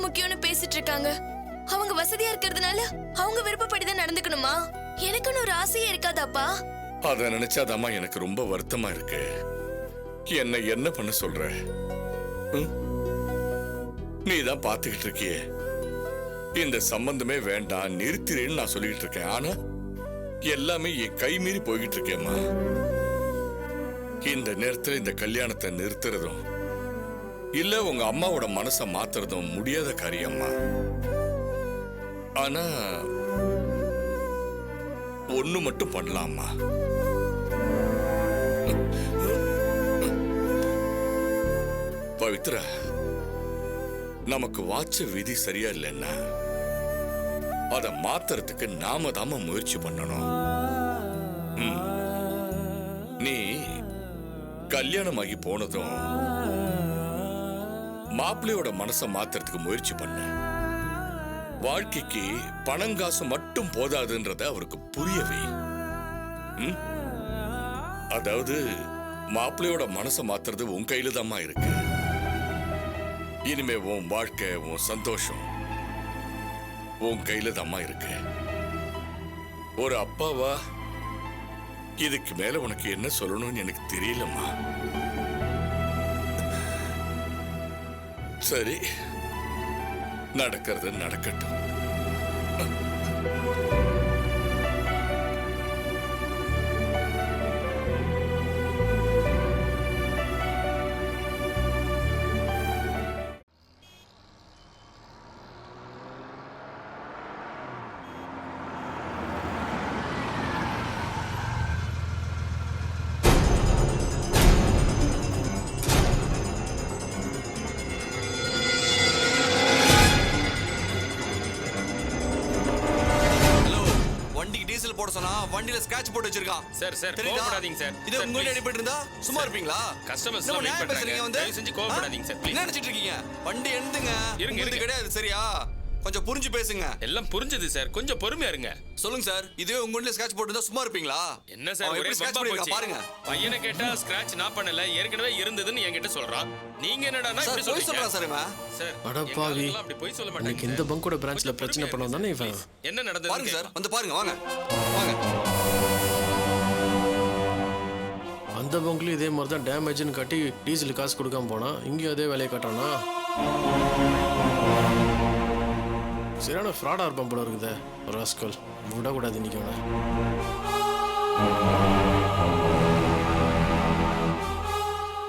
முக்கியம்னு பேசிட்டு இருக்காங்க. அவங்க வசதியா இருக்கிறதுனால அவங்க விருப்பப்படிதான் நடந்துக்கணுமா? எனக்குன்னு ஒரு ஆசையே இருக்காதாப்பா? அத நினைச்சாதாம்மா எனக்கு ரொம்ப வருத்தமா இருக்கு. என்ன பண்ண சொல்ற? நீதான் பாத்துக்கிட்டு இருக்கியே, இந்த சம்பந்தமே வேண்டாம் நிறுத்திறேன்னு நான் சொல்லிட்டு இருக்கேன். ஆனா எல்லாமே என் கை மீறி போய்கிட்டு இருக்கேம்மா. இந்த நேரத்துல இந்த கல்யாணத்தை நிறுத்துறதும் இல்ல உங்க அம்மாவோட மனசை மாத்துறதும் முடியாத காரியம்மா. ஆனா ஒண்ணு மட்டும் பண்ணலாமா? பவித்ரா, நமக்கு வாட்ச விதி சரியா இல்லைன்னா அத மாத்துறதுக்கு நாம தாம முயற்சி பண்ணணும். நீ கல்யாணமாகி போனதும் மாப்பிள்ளையோட மனசை மாத்துறதுக்கு முயற்சி பண்ண. வாழ்க்கைக்கு பணங்காசு மட்டும் போதாதுன்றத அவருக்கு புரியவே. அதாவது மாப்பிள்ளையோட மனசை மாத்துறது உன் கையில தாம்மா இருக்கு. இனிமே உன் வாழ்க்கை, உன் சந்தோஷம் உன் கையில தாம்மா இருக்கு. ஒரு அப்பாவா இதுக்கு மேல உனக்கு என்ன சொல்லணும்னு எனக்கு தெரியலம்மா. சரி, நடக்கிறது நடக்கட்டும். போட சொன்னா வண்டில ஸ்கிராட்ச் போட்டு வச்சிருக்கான். சார் சார் கோவப்படாதீங்க சார். இது உங்க அடிபட்டு இருந்தா சும்மா இருப்பீங்களா? கஸ்டமர்ஸ் வெயிட் பண்றாங்க. தயவு செஞ்சு கோவப்படாதீங்க சார். என்ன நினைச்சிட்டு இருக்கீங்க? வண்டி எந்துங்க. இது கிடையாது சரியா? கொஞ்சம் புரிஞ்சு பேசுங்க. எல்லாம் புரிஞ்சது சார், கொஞ்சம் பொறுமையா இருங்க. சொல்லுங்க சார், இதுவே உங்க வண்டில ஸ்கிராட்ச் போட்டு இருந்தா சும்மா இருப்பீங்களா? என்ன சார் ஒரே ஸ்கிராட்ச் போட்டு பாருங்க. பையனை கேட்டா ஸ்கிராட்ச் நான் பண்ணல, ஏற்கனவே இருந்ததுன்னு என்கிட்ட சொல்றான். நீங்க என்னடானா இப்படி போய் சொல்றா சார் இவன்? சார் அடப்பாவி, அப்படி போய் சொல்ல மாட்டேங்க. எனக்கு இந்த பங்கோட பிரான்ச்ல பிரச்சனை பண்ணோம் தானே இவன். என்ன நடந்தது பாருங்க சார், வந்து பாருங்க. வாங்க வாங்க. அந்த பங்க்லயும் இதே மாதிரி தான் டேமேஜ்னு காட்டி டீசல் காசு கொடுக்காம போனா, இங்கேயும் அதே வேலையை காட்டுறானா? சரியான ஃப்ராடா இருப்பான் போல இருக்குதே ராஸ்கல். விடக்கூடாது இன்னைக்கு அவனை.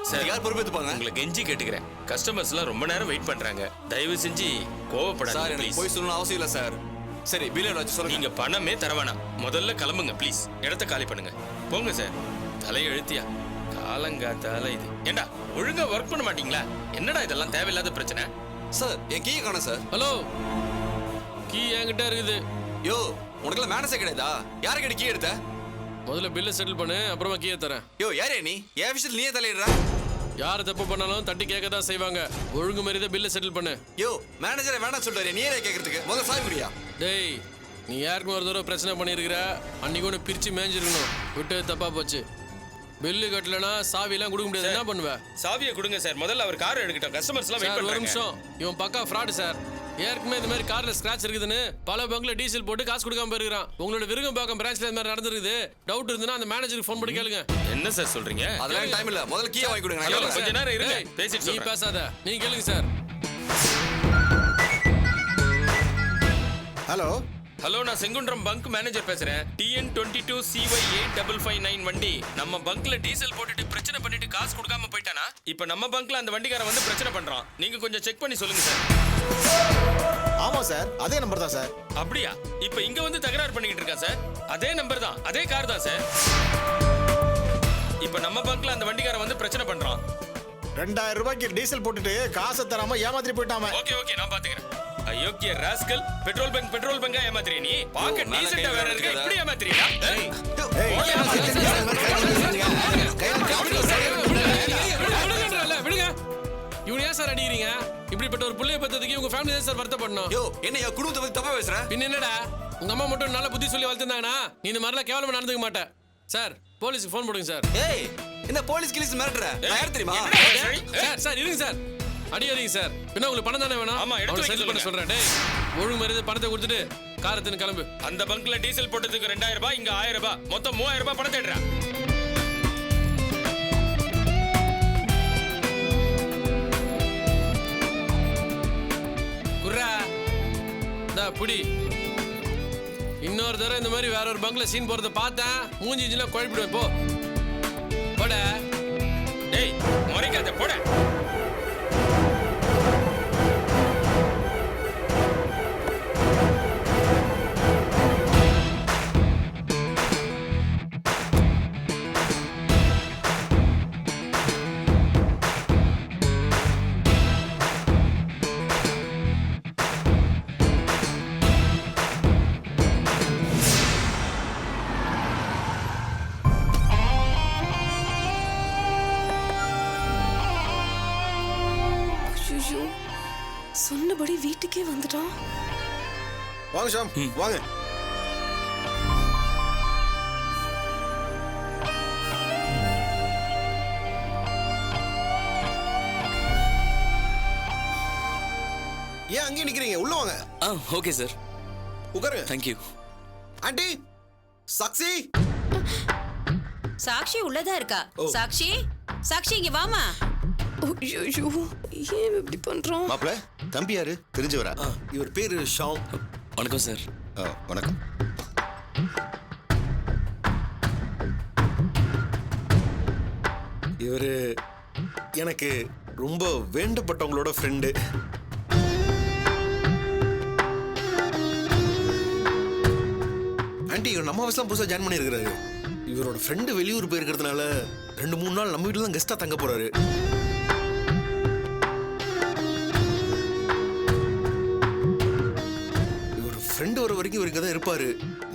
சார் யார் பொறுப்பேத்துப்பாங்க? உங்களை கெஞ்சி கேட்டுக்கிறேன். கஸ்டமர்ஸ் எல்லாம் ரொம்ப நேரம் வெயிட் பண்றாங்க. தயவு செஞ்சு கோவப்படாதீங்க. சார் எனக்கு போய் சொல்லணும் அவசியம் இல்ல சார். சரி பில் வச்சு சொல்லுங்க. நீங்க பணமே தரவேணாம், முதல்ல கிளம்புங்க ப்ளீஸ். இடத்த காலி பண்ணுங்க, போங்க சார். தலையெழுத்தியா காலங்காத்தால இது. ஏண்டா ஒழுங்கா ஒர்க் பண்ண மாட்டீங்களா? என்னடா இதெல்லாம் தேவையில்லாத பிரச்சனை. சார் என் கீ காணோம் சார். ஹலோ, கீ என்கிட்ட இருக்குது. யோ உனக்குலாம் மேனஸே கிடையாதா? யாருக்கு கீ எடுத்த? முதல்ல பில்லை செட்டில் பண்ணு, அப்புறமா கீயை தரேன். யோ யாரே நீ? என் விஷயத்துல நீயே தலையிடுற. யார் தப்பு பண்ணாலும் தட்டி கேட்க தான் செய்வாங்க. ஒழுங்கு மாதிரி தான் பில்லை செட்டில் பண்ணு. யோ மேனேஜரை வேணாம் சொல்றாரு, நீயே கேட்கறதுக்கு முதல்ல சாவி குடியா. டேய், நீ யாருக்கும் ஒரு தடவை பிரச்சனை பண்ணியிருக்கிற. அன்னைக்கு ஒன்று பிரிச்சு மேய்ஞ்சிருக்கணும், விட்டு தப்பா போச்சு. பில்லு கட்டலனா சாவியெல்லாம் கொடுக்க முடியாது. என்ன பண்ணுவேன்? சாவியை கொடுங்க சார், முதல்ல அவர் கார் எடுக்கட்டும். கஸ்டமர்ஸ் எல்லாம் வெயிட் பண்றாங்க. ஒரு நிமிஷம், இவன் பக்கா ஃப்ராட் சார். ஏற்கனவே இந்த மாதிரி கார்ல ஸ்கிராட்ச் இருக்குதுன்னு பல பங்க்ல டீசல் போட்டு காசு கொடுக்காம போயிருக்கான். உங்களோட விருகம்பாக்கம் பிரான்ச்ல இந்த மாதிரி நடந்துருக்குது. டவுட் இருந்துன்னா அந்த மேனேஜருக்கு ஃபோன் பண்ணி கேளுங்க. என்ன சார் சொல்றீங்க? அதெல்லாம் டைம் இல்ல, முதல்ல கீயை வாங்கி கொடுங்க. கொஞ்ச நேரம் இருங்க, பேசிட்டு நீ சொல்றேன். பேசாத, நீ கேளுங்க சார். ஹலோ ஹலோ, நான் செங்குன்றம் பங்க் மேனேஜர் பேசுறேன். TN22CY8559 வண்டி நம்ம பங்க்ல டீசல் போட்டுட்டு பிரச்சனை பண்ணிட்டு காசு கொடுக்காம போயிட்டானா? இப்ப நம்ம பங்க்ல அந்த வண்டிக்காரன் வந்து பிரச்சனை பண்றான். நீங்க கொஞ்சம் செக் பண்ணி சொல்லுங்க சார். ஆமா சார், அதே நம்பர் தான் சார். அப்படியா? இப்ப இங்க வந்து தகராறு பண்ணிட்டு இருக்கா சார். அதே நம்பர் தான், அதே கார் தான் சார். இப்ப நம்ம பங்க்ல அந்த வண்டிக்காரன் வந்து பிரச்சனை பண்றான். 2000 ரூபாய்க்கு டீசல் போட்டுட்டு காசை தராம ஏமாத்திட்டு போயிட்டாம. ஓகே ஓகே, நான் பாத்துக்கிறேன். அயோக்கிய ராஸ்கல், பெட்ரோல் பங்கா ஏமாத்துறிய நீ? பாக்கெட் டீசல்ட்டா வேற இருக்கு, இப்படி ஏமாத்துறியா? விடுங்க. இவனை ஏன் சார் அடிக்கிறீங்க? இப்படிப்பட்ட ஒரு புள்ளைய பத்ததுக்கு உங்க ஃபேமிலி தான் சார் வருத்தப்படணும். யோ என்ன என் குடும்பத்தை பத்தி தப்பா பேசுற? பின்ன என்னடா, உங்க அம்மா மட்டும் நல்ல புத்தி சொல்லி வளர்த்துருந்தாங்கன்னா நீ இந்த மாதிரிலாம் கேவலமா நடந்துக்க மாட்டேன். சார் போலீஸுக்கு ஃபோன் போடுங்க சார். ஏய் என்ன போலீஸ் கிளீஸ் மிரட்டுற? நான் யார் தெரியுமா? சார் சார் இருங்க சார். அடியாதீங்க சார். பின்ன உங்களுக்கு பணம் தானே வேணும்? ஆமா, எடுத்து அவனை வைக்க settle பண்ண சொல்றேன். டேய், ஒழுங்கு மரியாதை பணத்தை கொடுத்துட்டு காரை எடுத்துன்னு கிளம்பு. அந்த பங்க்ல டீசல் போட்டதுக்கு 2000 ரூபாய், இங்க 1000 ரூபாய், மொத்தம் 3000 ரூபாய் பணம் தேடுறா. குர்ரா, இந்தா புடி. இன்னொரு தடவை இந்த மாதிரி வேற ஒரு பங்க்ல சீன் போறத பார்த்தேன், மூஞ்சிலாம் குழப்பிடுவேன். போ போட. டேய், முறைக்காத, போட. ஐயோ, சொன்னபடி வீட்டுக்கே வந்துட்டான். வாங்க ஷாம் வாங்க. ஏன் அங்கேயே நிக்கிறீங்க? உள்ள வாங்க. Okay sir. உட்காருங்க. தேங்க்யூ. ஆண்டி சாக்ஷி. சாக்ஷி உள்ளதா இருக்கா? சாக்ஷி, சாக்ஷி இங்க வாமா. ஐயோ, ஏன் இப்படி பண்றான்? மாப்ள தம்பி யாரு தெரிஞ்சவரா? இவர் பேரு ஷாம். வணக்கம் சார். வணக்கம். இவரு எனக்கு ரொம்ப வேண்டப்பட்டவங்களோட ஃப்ரெண்டு. ஆண்டி இவர் நம்ம ஆஃபீஸ்லாம் புதுசாக ஜாயின் பண்ணியிருக்கிறாரு. இவரோட ஃப்ரெண்டு வெளியூர் போயிருக்கிறதுனால 2-3 நாள் நம்ம வீட்டில் தான் கெஸ்ட்டாக தங்க போறாரு. இவர் ஃப்ரெண்டு வர வரைக்கும் இவர் இங்கே தான் இருப்பாரு.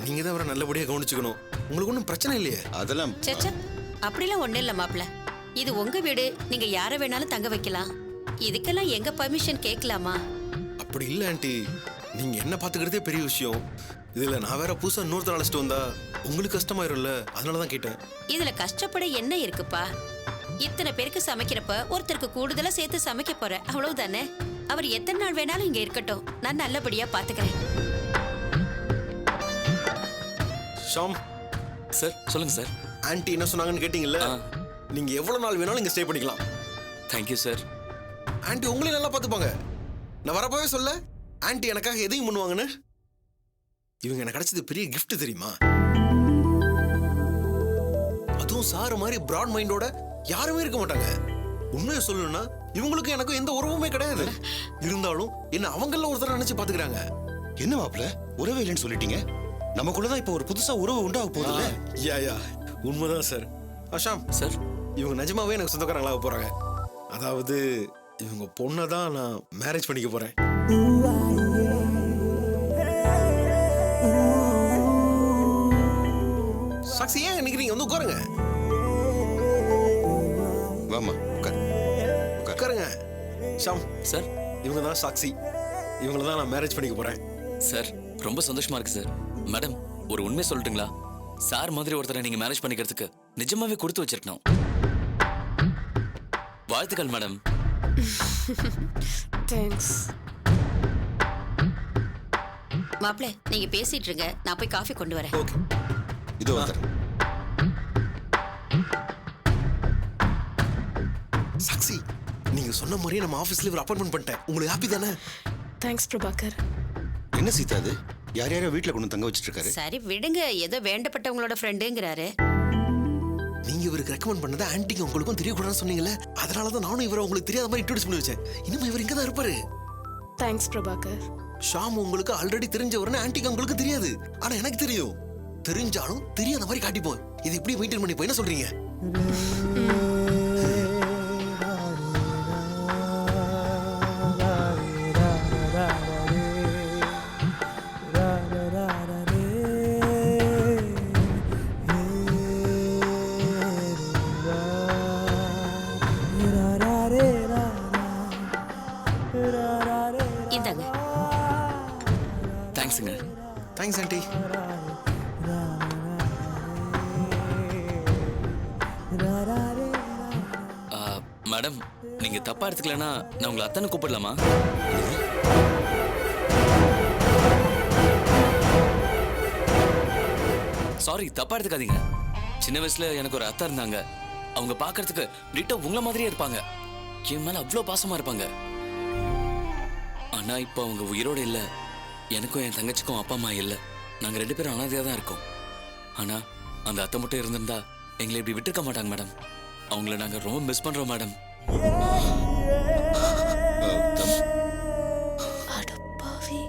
நீங்க தான் அவரை நல்லபடியாக கவனிச்சுக்கணும். உங்களுக்கு ஒன்றும் பிரச்சனை இல்லையே? அதெல்லாம் சச்சா, அப்படிலாம் ஒண்ணு இல்ல மாப்ள. இது உங்க வீடு, நீங்க யார வேணாலும் தங்க வைக்கலாம். இதுக்கெல்லாம் எங்க பர்மிஷன் கேட்கலாமா? அப்படி இல்லை ஆண்டி, நீங்க என்ன பாத்துக்கிறதே பெரிய விஷயம். இதுல நான் வேற புதுசா இன்னொருத்தர் அழைச்சிட்டு வந்தா உங்களுக்கு கஷ்டமாயிரும்ல, அதனாலதான் கேட்டேன். இதுல கஷ்டப்பட என்ன இருக்குப்பா? இத்தனை பேருக்கு சமைக்கிறப்ப ஒருத்தருக்கு கூடுதலா சேர்த்து சமைக்க போற, அவ்வளவுதானே. அவர் எத்தனை நாள் வேணாலும் இங்க இருக்கட்டும், நான் நல்லபடியா பாத்துக்கிறேன். ஷாம் சார் சொல்லுங்க சார். ஆண்டி என்ன சொன்னாங்கன்னு கேட்டீங்கல்ல? நீங்க எவ்வளவு நாள் வேணாலும் இங்க ஸ்டே பண்ணிக்கலாம். Thank you sir. ஆண்டி உங்களையும் நல்லா பாத்துப்பாங்க. நான் வரப்பவே சொல்ல ஆண்டி எனக்காக எதையும் பண்ணுவாங்கன்னு. இவங்க எனக்கு கிடைச்சது பெரிய gift தெரியுமா? அதுவும் சார் மாதிரி பிராட் மைண்டோட யாருமே இருக்க மாட்டாங்க. உண்மையை சொல்லணும்னா இவங்களுக்கு எனக்கும் எந்த உறவுமே கிடையாது. இருந்தாலும் என்ன அவங்கள ஒருத்தர நினைச்சு பாத்துக்கிறாங்க. என்ன மாப்ள உறவே இல்லைன்னு சொல்லிட்டீங்க? நமக்குள்ளதான் இப்ப ஒரு புதுசா உறவு உண்டாக போகுதுல்ல? யா உண்மைதான் சார். அஷாம் சார் இவங்க நிஜமாவே எனக்கு சொந்தக்காரங்களாக போறாங்க. அதாவது இவங்க பொண்ணை தான் நான் மேரேஜ் பண்ணிக்க போறேன். சாக்ஷி ஏன் நினைக்கிறீங்க? வந்து உட்காருங்க. வாமா உட்கார். உட்காருங்க. ஷாம் சார். இவங்க தான் சாக்ஷி. இவங்கள தான் நான் மேரேஜ் பண்ணிக்க போறேன். சார் ரொம்ப சந்தோஷமா இருக்கு சார். மேடம் ஒரு உண்மை சொல்லட்டுங்களா? சார் மாதிரி ஒருத்தரை நீங்க மேரேஜ் பண்ணிக்கிறதுக்கு நிஜமாவே கொடுத்து வச்சிருக்கணும். வாழ்த்துக்கள் மேடம். தேங்க்ஸ். மாப்ள நீங்க பேசிட்டு இருங்க, நான் போய் காஃபி கொண்டு வரேன். ஓகே இதோ வந்துடுறேன். சாக்ஷி நீங்க சொன்ன மாதிரியே நம்ம ஆபீஸ்ல ஒரு அப்பாயின்மெண்ட் பண்ணிட்டேன். உங்களுக்கு ஹாப்பி தானே? தேங்க்ஸ் பிரபாகர். என்ன சீதா அது? யார் யாரோ வீட்டுல கொண்டு தங்க வச்சிட்டு இருக்காரு? சரி விடுங்க, ஏதோ வேண்டப்பட்டவங்களோட ஃப்ரெண்டுங்கிறாரு. நீங்க இவருக்கு ரெக்கமெண்ட் பண்ணதை ஆன்ட்டிக்கு உங்களுக்கும் தெரியக்கூடாதுன்னு சொன்னீங்கல்ல, அதனாலதான் நானும் இவரை உங்களுக்கு தெரியாத மாதிரி இன்ட்ரோடியூஸ் பண்ணி வச்சேன். இனிமே இவர் இங்க தான் இருப்பாரு. தேங்க்ஸ் பிரபாகர். ஷாம் உங்களுக்கு ஆல்ரெடி தெரிஞ்சவர்னு ஆன்ட்டிக்கு உங்களுக்கு தெரியாது, ஆனா எனக்கு தெரியும். தெரிஞ்சாலும் தெரியாத மாதிரி காட்டிப்போம். இது இப்படி மெயின்டைன் பண்ணிப்போம். என்ன சொல்றீங்க? இந்தாங்க. தேங்க்ஸுங்க. Thanks aunty. மேடம் நீங்க தப்பா எடுத்துக்கலனா நான் உங்களை அத்தனை கூப்பிடலாமா? சாரி, தப்பா எடுத்துக்காதீங்க. சின்ன வயசுல எனக்கு ஒரு அத்தை இருந்தாங்க. அவங்க பார்க்கிறதுக்கு டிட்டோ உங்களை மாதிரியே இருப்பாங்க. என் மேல அவ்வளோ பாசமா இருப்பாங்க. ஆனா இப்போ அவங்க உயிரோட இல்ல. எனக்கும் என் தங்கச்சிக்கும் அப்பா அம்மா இல்ல. நாங்க 2 பேரும் அனாதையா தான் இருக்கோம். ஆனா அந்த அத்தை மட்டும் இருந்திருந்தா எங்களை இப்படி விட்டுருக்க மாட்டாங்க மேடம். அவங்கள நாங்க ரொம்ப மிஸ் பண்றோம் மேடம். அடப்பாவி.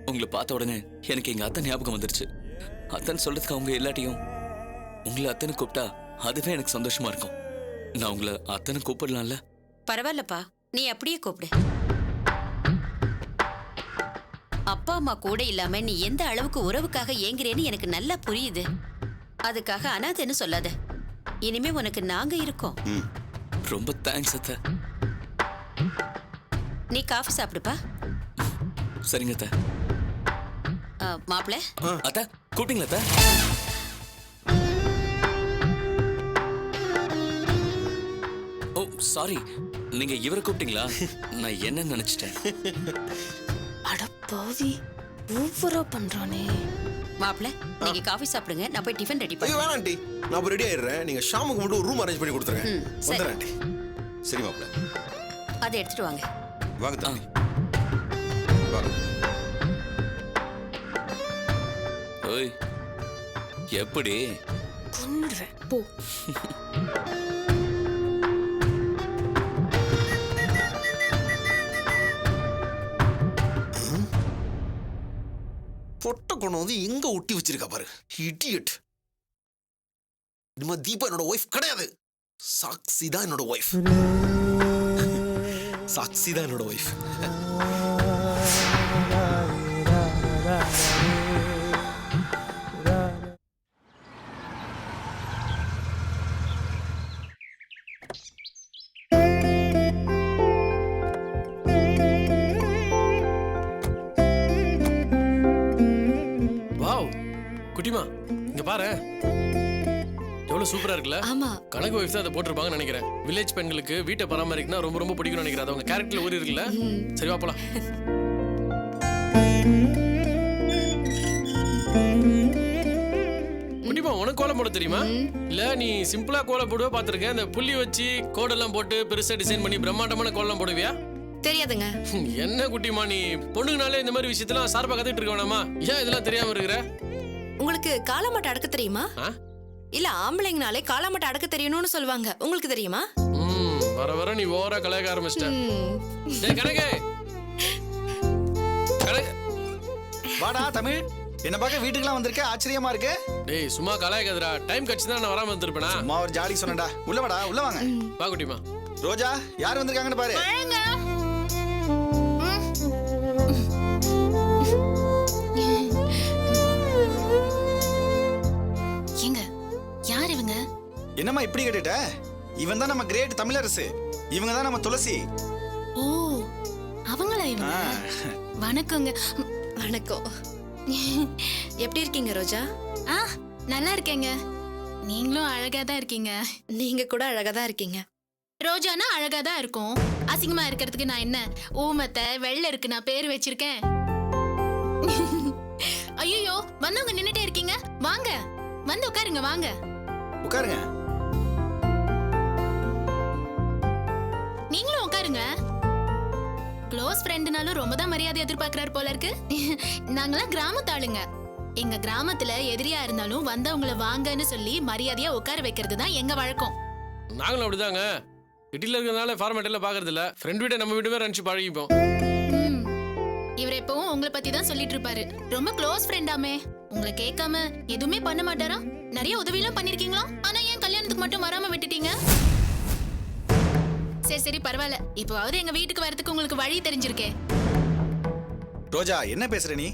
உங்களை பார்த்த உடனே எனக்கு எங்க அத்தை ஞாபகம் வந்துருச்சு. அத்தனை சொல்றதுக்கு அவங்க எல்லாத்தையும் உங்களை அத்தனை கூப்பிட்டா அதுவே எனக்கு சந்தோஷமா இருக்கும். நான் உங்களை அத்தனை கூப்பிடலாம்ல? பரவாயில்லப்பா, நீ அப்படியே கூப்பிடு. அப்பா அம்மா கூட இல்லாம நீ எந்த அளவுக்கு உறவுக்காக ஏங்குறேன்னு எனக்கு நல்லா புரியுது. அதுக்காக அனாதைன்னு சொல்லாத. இனிமே உனக்கு நாங்க இருக்கோம். ரொம்ப தேங்க்ஸ் அத்தை. நீ காஃபி சாப்பிடுப்பா. சரிங்க அத்தை. மாப்பிள்ள, அத்தை கூப்பிட்டீங்களா அத்தை? ஓ சாரி, நீங்க இவரை கூப்பிட்டீங்களா? நான் என்ன நினைச்சிட்டேன். அடப்பாவி, ஓவரா பண்றானே. மாப்பிள்ள நீங்க காஃபி சாப்பிடுங்க, நான் போய் டிஃபன் ரெடி ஐயோ பண்ணேன். வேணாம் ஆண்டி, நான் இப்போ ரெடி ஆயிடுறேன். நீங்க ஷாமுக்கு மட்டும் ஒரு ரூம் அரேஞ்ச் பண்ணி கொடுத்துருங்க. சரி. வந்துடுறேன் ஆண்டி. சரி மாப்பிள்ள, அதை எடுத்துட்டு வாங்க. வாங்க தம்பி வாங்க. ஓய், எப்படி? கொன்னுடுவேன் போ. பொட்டை கொண்டு வந்து எங்க ஒட்டி வச்சிருக்கா பாரு, இடியட். இனிமே தீபா என்னோட ஒய்ஃப் கிடையாது. சாக்சி தான் என்னோட ஒய்ஃப். சாக்சி தான் என்னோட ஒய்ஃப். வாவ் குட்டிமா, இங்க பாரு, எவ்வளவு சூப்பரா இருக்குல்ல? ஆமா, கணக்கு வைஃப் தான் அதை போட்டிருப்பாங்கன்னு நினைக்கிறேன். வில்லேஜ் பெண்களுக்கு வீட்டை பராமரிக்கனா ரொம்ப ரொம்ப பிடிக்கும்னு நினைக்கிறேன். அது அவங்க கேரக்டர்ல ஊறி இருக்குல்ல. சரி வா போலாம். குட்டிமா, உனக்கு கோலம் போட தெரியுமா? இல்ல நீ சிம்பிளா கோலம் போடுவா பாத்திருக்கேன். இந்த புள்ளி வச்சு கோடெல்லாம் போட்டு பெருசா டிசைன் பண்ணி பிரம்மாண்டமான கோலம் போடுவியா? தெரியாதுங்க. என்ன குட்டிமா, நீ பொண்ணுங்கனாலே இந்த மாதிரி விஷயத்தெல்லாம் சார்பா கத்துட்டு இருக்க வேணாமா? ஏன் இதெல்லாம் தெரியாம இருக்கிற? உங்களுக்கு காலாமட்டை அடக்க தெரியுமா? ஆ? இல்ல ஆம்பளைங்கனாலே காலாமட்டை அடக்க தெரியணும்னு சொல்லுவாங்க. உங்களுக்கு தெரியுமா? வர வர நீ ஓவரா கலாய்க்க ஆரம்பிச்சிட்ட. டேய் கணக்கு, கணக்கு. வாடா தமிழ், என்ன பார்க்க வீட்டுக்குலாம் வந்திருக்க, ஆச்சரியமா இருக்கு. டேய் சும்மா கலாய்க்காதடா. டைம் கட்சி தான் நான் வராம வந்திருப்பேனா? சும்மா ஒரு ஜாலி சொன்னடா. உள்ள வாடா, உள்ள வாங்க. வா குட்டிமா. ரோஜா, யார் வந்திருக்காங்கன்னு பாரு. ஏங்க, யார் இவங்க? என்னம்மா இப்படி கேட்டுட்ட? இவன் தான் நம்ம கிரேட் தமிழரசு. இவங்க தான் நம்ம துளசி. ஓ, அவங்களா இவங்க? வணக்கங்க. வணக்கம். எப்படி இருக்கீங்க ரோஜா? நல்லா இருக்கேங்க. நீங்களும் அழகா தான் இருக்கீங்க. நீங்க கூட அழகா தான் இருக்கீங்க. ரோஜானா அழகா தான் இருக்கும். அசிங்கமா இருக்கிறதுக்கு நான் என்ன ஊமத்தை வெள்ளை இருக்கு நான் பேர் வச்சிருக்கேன்? ஐயோ, வந்தவங்க நின்னுட்டே இருக்கீங்க. வாங்க, வந்து உட்காருங்க. வாங்க உட்காருங்க. நீங்களும் உட்காருங்க. க்ளோஸ் ஃப்ரெண்டுனாலும் ரொம்ப தான் மரியாதை எதிர்பார்க்கறாரு போல இருக்கு. நாங்களாம் கிராமத்து ஆளுங்க. எங்க கிராமத்துல எதிரியா இருந்தாலும் வந்தவங்கள வாங்கன்னு சொல்லி மரியாதையா உட்கார வைக்கிறது தான் எங்க வழக்கம். நாங்களும் அப்படிதாங்க. சிட்டில இருக்கிறதுனால ஃபார்மேட் எல்லாம் பாக்குறது இல்ல. ஃப்ரெண்ட் வீட்டை நம்ம வீட்டு பேர் நினைச்சு பழகிப்போம். இவர் எப்பவும் உங்களை பத்தி தான் சொல்லிட்டு இருப்பாரு. ரொம்ப க்ளோஸ் ஃப்ரெண்டாமே. உங்களை கேட்காம எதுவுமே பண்ண மாட்டாரா? நிறைய உதவியெல்லாம் பண்ணிருக்கீங்களா? ஆனா ஏன் கல்யாணத்துக்கு மட்டும் வராம விட்டுட்டீங்க? சரி சரி பரவாயில்ல. இப்போவாவது எங்க வீட்டுக்கு வரதுக்கு உங்களுக்கு வழி தெரிஞ்சிருக்கே. ரோஜா, என்ன பேசுற நீ?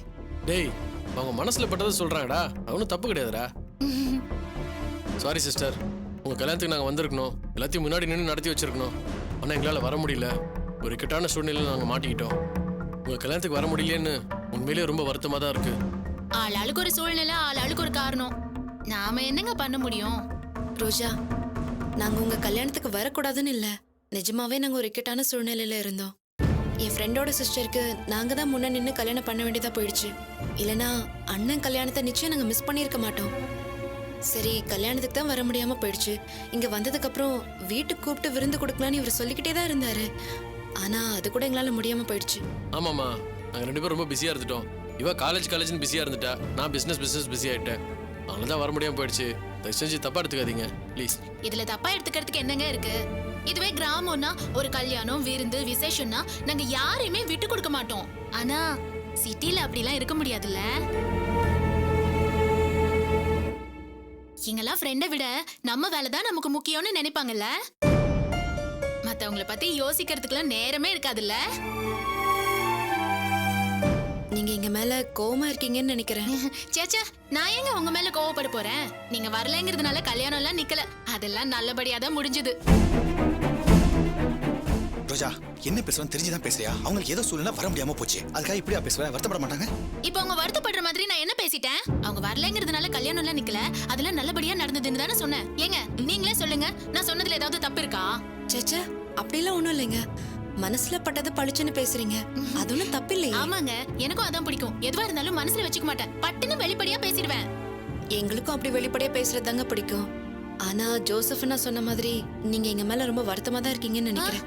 டேய், அவங்க மனசுல பட்டதை சொல்றாங்கடா. அவனும் தப்பு கிடையாதுடா. சாரி சிஸ்டர், உங்க கல்யாணத்துக்கு நாங்க வந்திருக்கணும். எல்லாத்தையும் முன்னாடி நின்று நடத்தி வச்சிருக்கணும். ஆனா எங்களால வர முடியல. ஒரு இக்கட்டான சூழ்நிலையில நாங்க மாட்டிக்கிட்டோம். உங்க கல்யாணத்துக்கு வர முடியலன்னு உண்மையிலேயே ரொம்ப வருத்தமா தான் இருக்கு. ஆள் ஆளுக்கு ஒரு சூழ்நிலை, ஆள் ஆளுக்கு ஒரு காரணம். நாம என்னங்க பண்ண முடியும்? ரோஜா, நாங்க உங்க கல்யாணத்துக்கு வரக்கூடாதுன்னு இல்ல, நிஜமாவே நாங்க ஒரு இக்கட்டான சூழ்நிலையில இருந்தோம். என் ஃப்ரெண்டோட சிஸ்டருக்கு நாங்க தான் முன்ன நின்று கல்யாணம் பண்ண வேண்டியதா போயிடுச்சு. இல்லனா அண்ணன் கல்யாணத்தை நிச்சயம் நாங்க மிஸ் பண்ணியிருக்க மாட்டோம். சரி, கல்யாணத்துக்கு தான் வர முடியாம போயிடுச்சு. இங்க வந்ததுக்கு அப்புறம் வீட்டுக்கு கூப்பிட்டு விருந்து கொடுக்கலான்னு இவர் சொல்லிக்கிட்டே தான் இருந்தாரு. ஆனா அது கூட எங்களால முடியாம போயிடுச்சு. ஆமாம்மா, நாங்கள் 2 பேரும் ரொம்ப பிஸியாக இருந்துட்டோம். இவ காலேஜ்னு பிஸியாக இருந்துட்டா, நான் பிஸ்னஸ் பிஸி ஆகிட்டேன். அதனால தான் வர முடியாமல் போயிடுச்சு. தயவு செஞ்சு தப்பாக எடுத்துக்காதீங்க ப்ளீஸ். இதுல தப்பா எடுத்துக்கிறதுக்கு என்னங்க இருக்கு? இதுவே கிராமம்னா ஒரு கல்யாணம், விருந்து, விசேஷம்னா நாங்க யாரையுமே விட்டு கொடுக்க மாட்டோம். ஆனா சிட்டில அப்படிலாம் இருக்க முடியாதுல்ல. இங்கெல்லாம் ஃப்ரெண்டை விட நம்ம வேலை தான் நமக்கு முக்கியம்னு நினைப்பாங்கல்ல. மத்தவங்கள பத்தி யோசிக்கிறதுக்குலாம் நேரமே இருக்காதுல்ல. நீங்க எங்க மேல கோவமா இருக்கீங்கன்னு நினைக்கிறேன். சேச்சா, நான் ஏங்க உங்க மேல கோவப்பட போறேன்? நீங்க வரலங்கிறதுனால கல்யாணம் எல்லாம் நிக்கல. அதெல்லாம் நல்லபடியா தான் முடிஞ்சது. ரோஜா, என்ன பேசுறோம் தெரிஞ்சுதான் பேசுறியா? அவங்களுக்கு ஏதோ சூழ்நிலை வர முடியாம போச்சு, அதுக்காக இப்படியா பேசுவேன்? வருத்தப்பட மாட்டாங்க. இப்போ அவங்க வருத்தப்படுற மாதிரி நான் என்ன பேசிட்டேன்? அவங்க வரலங்கிறதுனால கல்யாணம் எல்லாம் நிக்கல, அதெல்லாம் நல்லபடியா நடந்ததுன்னு தானே சொன்னேன். ஏங்க நீங்களே சொல்லுங்க, நான் சொன்னதுல ஏதாவது தப்பு இருக்கா? சேச்சா, அப்படிலாம் ஒண்ணும் இல்லைங்க. மனசுல பட்டதை பளிச்சுன்னு பேசுறீங்க, அது ஒண்ணும் தப்பு இல்லையே. ஆமாங்க, எனக்கும் அதான் பிடிக்கும். எதுவா இருந்தாலும் மனசுல வச்சுக்க மாட்டேன், பட்டுன்னு வெளிப்படையா பேசிடுவேன். எங்களுக்கும் அப்படி வெளிப்படையா பேசுறது தாங்க பிடிக்கும். ஆனா ஜோசப் நான் சொன்ன மாதிரி நீங்க எங்க மேல ரொம்ப வருத்தமா தான் இருக்கீங்கன்னு நினைக்கிறேன்.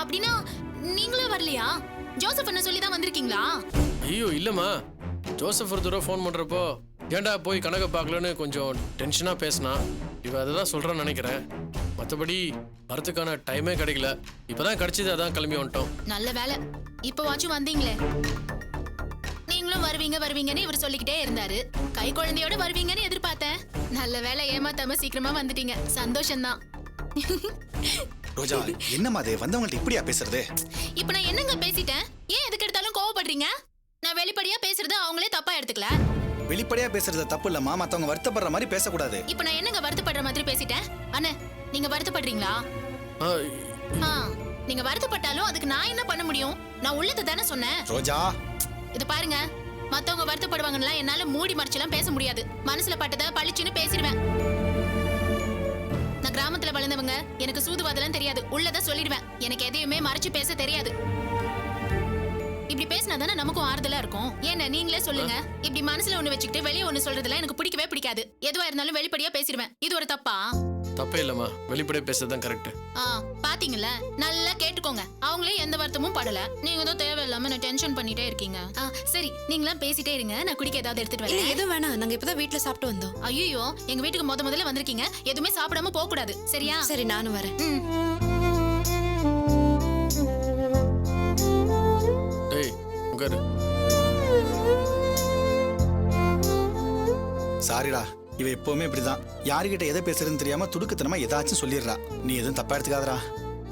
அப்படின்னா நீங்களும் வரலையா? ஜோசப் என்ன சொல்லி தான் வந்திருக்கீங்களா? ஐயோ இல்லைம்மா, ஜோசப் ஒரு தடவை ஃபோன் பண்ணுறப்போ ஏன்டா போய் கணக்கை பார்க்கலன்னு கொஞ்சம் டென்ஷனாக பேசினா. இவ அதை தான் சொல்கிறேன்னு நினைக்கிறேன். மற்றபடி வரத்துக்கான டைமே கிடைக்கல. இப்போ தான் கிடச்சிது, அதான் கிளம்பி வந்துட்டோம். நல்ல வேலை, இப்போ வாச்சும் வந்தீங்களே. நீங்களும் வருவீங்கன்னு இவர் சொல்லிக்கிட்டே இருந்தாரு. கை குழந்தையோட வருவீங்கன்னு எதிர்பார்த்தேன். நல்ல வேலை, ஏமாத்தாம சீக்கிரமா வந்துட்டீங்க. சந்தோஷம்தான். ரோஜா, என்னம்மா அது? வந்தவங்கள்ட்ட இப்படியா பேசுறது? இப்ப நான் என்னங்க பேசிட்டேன்? ஏன் எதுக்கு எடுத்தாலும் கோவப்படுறீங்க? நான் வெளிப்படையா பேசுறது அவங்களே தப்பா எடுத்துக்கல. வெளிப்படையா பேசுறது தப்பு இல்லம்மா, மத்தவங்க வருத்தப்படுற மாதிரி பேசக்கூடாது. இப்ப நான் என்னங்க வருத்தப்படுற மாதிரி பேசிட்டேன்? அண்ணே, நீங்க வருத்தப்படுறீங்களா? நீங்க வருத்தப்பட்டாலும் அதுக்கு நான் என்ன பண்ண முடியும்? நான் உள்ளது தானே சொன்னேன். ரோஜா, இது பாருங்க, மத்தவங்க வருத்தப்படுவாங்கன்னா என்னால மூடி மறைச்செல்லாம் பேச முடியாது. மனசுல பட்டதை பளிச்சுன்னு பேசிடுவேன். நான் கிராமத்துல வளர்ந்தவங்க, எனக்கு சூதுவாதெல்லாம் தெரியாது. உள்ளத சொல்லிடுவேன். எனக்கு எதையுமே மறைச்சு பேச தெரியாது. இப்படி பேசினா தானே நமக்கும் ஆறுதலா இருக்கும். ஏன்னா நீங்களே சொல்லுங்க, இப்படி மனசுல ஒண்ணு வச்சுக்கிட்டு வெளியே ஒண்ணு சொல்றதுல எனக்கு பிடிக்கவே பிடிக்காது. எதுவா இருந்தாலும் வெளிப்படையா பேசிடுவேன். இது ஒரு தப்பா? தப்பே இல்லைம்மா, வெளிப்படையா பேசுறது தான் கரெக்ட். பாத்தீங்கல்ல, நல்லா கேட்டுக்கோங்க. அவங்களே எந்த வருத்தமும் படல. நீங்க தான் தேவையில்லாம நான் டென்ஷன் பண்ணிட்டே இருக்கீங்க. சரி, நீங்களாம் பேசிட்டே இருங்க, நான் குடிக்க ஏதாவது எடுத்துட்டு இல்ல வரேன். எதுவும் வேணாம், நாங்க இப்பதான் வீட்டுல சாப்பிட்டு வந்தோம். ஐயோ, எங்க வீட்டுக்கு முதல்ல வந்திருக்கீங்க, எதுவுமே சாப்பிடாம போக கூடாது, சரியா? சரி, நானும் வரேன். டேய் உட்காரு. சாரிடா, இவ எப்பவுமே இப்படிதான். யாருகிட்ட எதை பேசுறதுன்னு தெரியாம துடுக்குத்தனமா ஏதாச்சும் சொல்லிடுறா. நீ எதுவும் தப்பா எடுத்துக்காதடா.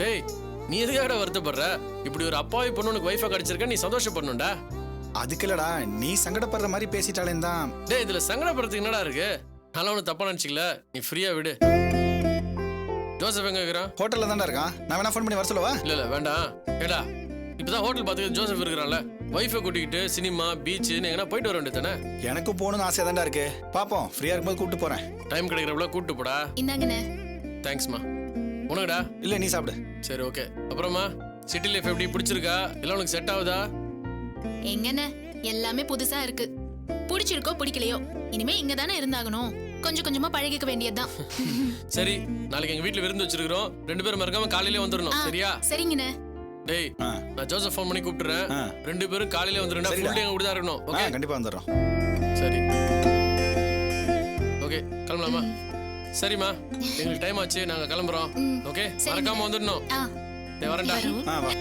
டேய், நீ எதுக்காக வருத்தப்படுற? இப்படி ஒரு அப்பாவி பொண்ணு உனக்கு வைஃபா கிடைச்சிருக்க, நீ சந்தோஷப்படணும்டா. அதுக்கு இல்லடா, நீ சங்கடப்படுற மாதிரி பேசிட்டாலே தான். டேய், இதுல சங்கடப்படுறதுக்கு என்னடா இருக்கு? நல்லா ஒன்று தப்பா நினைச்சிக்கல, நீ ஃப்ரீயா விடு. ஜோசப் எங்க இருக்கிறான்? ஹோட்டல்ல தான்டா இருக்கான். நான் வேணா ஃபோன் பண்ணி வர சொல்லவா? இல்ல வேண்டாம். ஏடா, இப்பதான் ஹோட்டல் பார்த்துக்க ஜோசப் இருக்கிறான்ல, வைஃபை கூட்டிக்கிட்டு சினிமா பீச் எங்கன்னா போயிட்டு வர வேண்டியது தானே? எனக்கு போகணும்னு ஆசையா தான்டா இருக்கு. பாப்போம், ஃப்ரீயா இருக்கும்போது கூப்பிட்டு போறேன். டைம் கிடைக்கிறப்பல கூப்பிட்டு போடா. இந்தாங்கண்ணே. தேங்க்ஸ்மா. உனக்குடா? இல்ல, நீ சாப்பிடு. சரி, ஓகே. அப்புறமா சிட்டி லைஃப் எப்படி பிடிச்சிருக்கா? எல்லாம் உனக்கு செட் ஆகுதா? எங்கண்ணே, எல்லாமே புதுசா இருக்கு. பிடிச்சிருக்கோ பிடிக்கலையோ, இனிமே இங்க தானே இருந்தாகணும். கொஞ்சம் கொஞ்சமா பழகிக்க வேண்டியதுதான். சரி, நாளைக்கு எங்க வீட்டுல விருந்து வச்சிருக்கிறோம். 2 பேரும் மறக்காம காலையிலே வந்துடணும், சரியா? சரிங்கண்ணே. டேய், நான் ஜோசப் ஃபோன் பண்ணி கூப்பிட்டுறேன். 2 பேரும் காலையிலே வந்துடுறா. ஃபுல் டே எங்க கூட தான் இருக்கணும். ஓகே, கண்டிப்பா வந்துடுறோம். சரி, ஓகே, கிளம்பலாமா? சரிம்மா, எங்களுக்கு டைம் ஆச்சு, நாங்க கிளம்புறோம். ஓகே, மறக்காம வந்துடணும். வரேன்டா. வா.